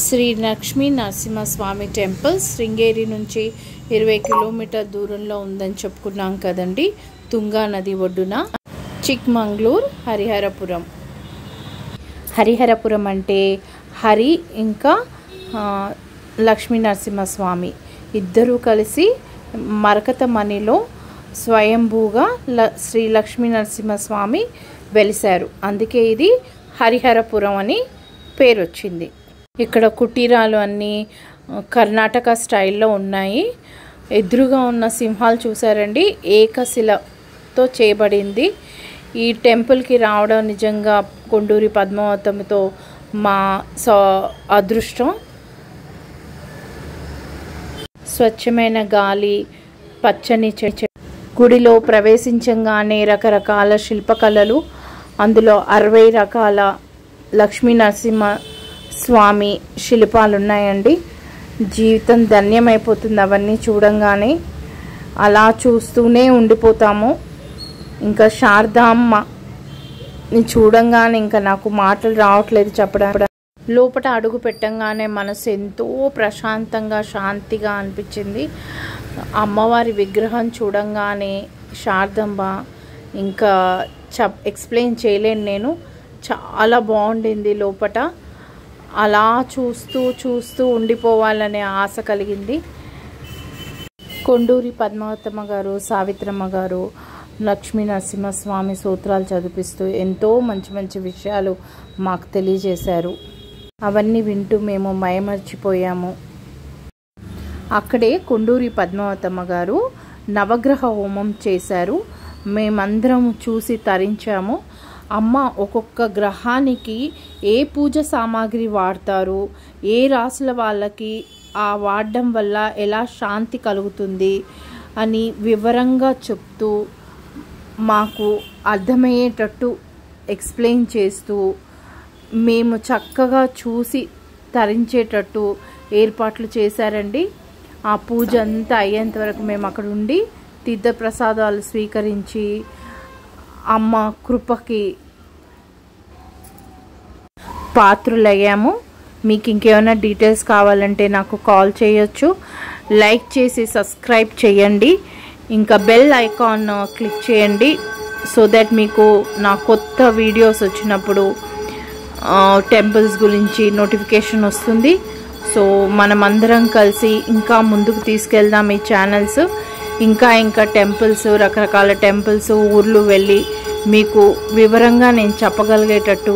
Shri Lakshmi Narasimhaswamy temple Sringeri నుంచి 20 kilometre దూరంలో ఉందని చెప్పుకున్నాం కదండి. తుంగా నది ఒడ్డున చిక్మంగళూరు హరిహరపురం అంటే హరి ఇంకా లక్ష్మీ నరసింహస్వామి ఇద్దరూ కలిసి మరకతమణిలో స్వయంభూగా శ్రీ లక్ష్మీ నరసింహస్వామి వెలిశారు. అందుకే ఇది హరిహరపురం అని పేరు వచ్చింది. ఇక్కడ కుటీరాలు అన్నీ కర్ణాటక స్టైల్లో ఉన్నాయి. ఎదురుగా ఉన్న సింహాలు చూసారండి, ఏకశిలతో చేయబడింది. ఈ టెంపుల్కి రావడం నిజంగా కొండూరి పద్మావతమ్మతో మా అదృష్టం. స్వచ్ఛమైన గాలి, పచ్చని గుడిలో ప్రవేశించగానే రకరకాల శిల్పకళలు, అందులో 60 రకాల లక్ష్మీ నరసింహ స్వామి శిల్పాలు ఉన్నాయండి. జీవితం ధన్యమైపోతుంది అవన్నీ చూడంగానే. అలా చూస్తూనే ఉండిపోతాము. ఇంకా శారదామ్మని చూడంగానే ఇంకా నాకు మాటలు రావట్లేదు చెప్పడం. లోపల అడుగు పెట్టంగానే మనసు ఎంతో ప్రశాంతంగా శాంతిగా అనిపించింది. అమ్మవారి విగ్రహం చూడంగానే శారదాంబ ఇంకా ఎక్స్ప్లెయిన్ చేయలేను నేను. చాలా బాగుండింది లోపల. అలా చూస్తూ ఉండిపోవాలనే ఆశ కలిగింది. కొండూరి పద్మావతమ్మ గారు, సావిత్రమ్మ గారు లక్ష్మీ నరసింహస్వామి సూత్రాలు చదివిస్తూ ఎంతో మంచి మంచి విషయాలు మాకు తెలియజేశారు. అవన్నీ వింటూ మేము మైమర్చిపోయాము. అక్కడే కొండూరి పద్మావతమ్మ గారు నవగ్రహ హోమం చేశారు. మేమందరం చూసి తరించాము. అమ్మ ఒక్కొక్క గ్రహానికి ఏ పూజ సామాగ్రి వాడతారు, ఏ రాసుల వాళ్ళకి ఆ వాడడం వల్ల ఎలా శాంతి కలుగుతుంది అని వివరంగా చెప్తూ మాకు అర్థమయ్యేటట్టు ఎక్స్ప్లెయిన్ చేస్తూ మేము చక్కగా చూసి తరించేటట్టు ఏర్పాట్లు చేశారండి. ఆ పూజ అంతా అయ్యేంత వరకు మేము అక్కడ ఉండి తీర్థప్రసాదాలు స్వీకరించి అమ్మ కృపకి పాత్రులయ్యాము. మీకు ఇంకేమైనా డీటెయిల్స్ కావాలంటే నాకు కాల్ చేయొచ్చు. లైక్ చేసి సబ్స్క్రైబ్ చేయండి. ఇంకా బెల్ ఐకాన్ క్లిక్ చేయండి. సో దట్ మీకు నా కొత్త వీడియోస్ వచ్చినప్పుడు టెంపుల్స్ గురించి నోటిఫికేషన్ వస్తుంది. సో మనమందరం కలిసి ఇంకా ముందుకు తీసుకెళ్దాం ఈ ఛానల్స్. ఇంకా టెంపుల్స్, రకరకాల టెంపుల్స్, ఊర్లు వెళ్ళి మీకు వివరంగా నేను చెప్పగలిగేటట్టు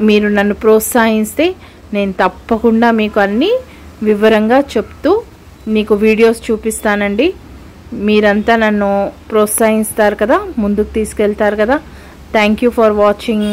మీరు నన్ను ప్రోత్సహిస్తే నేను తప్పకుండా మీకు అన్నీ వివరంగా చెప్తూ మీకు వీడియోస్ చూపిస్తానండి. మీరంతా నన్ను ప్రోత్సహిస్తారు కదా, ముందుకు తీసుకెళ్తారు కదా. Thank you for watching.